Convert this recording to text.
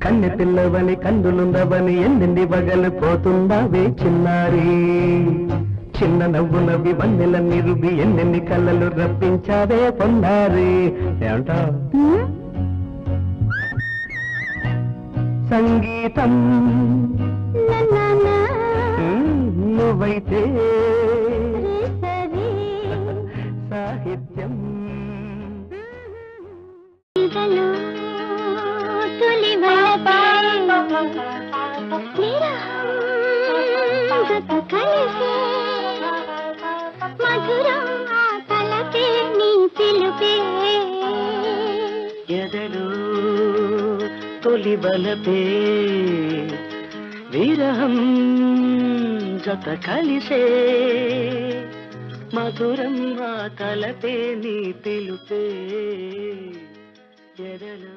కన్నె పిల్లవని కందులుందవని ఎన్నెన్ని బగలు పోతుందావే చిన్నారి చిన్న నవ్వు నవ్వి వన్నెల నిరుబి ఎన్నెన్ని కళ్ళలు రప్పించావే పొన్నారి ఏమంటా సంగీతం నువ్వైతే సాహిత్యం ఎదలు తొలి బలపే విరహం జత కలిసే మధురం ఆ తలపే నీ పిలుపే ఎదలు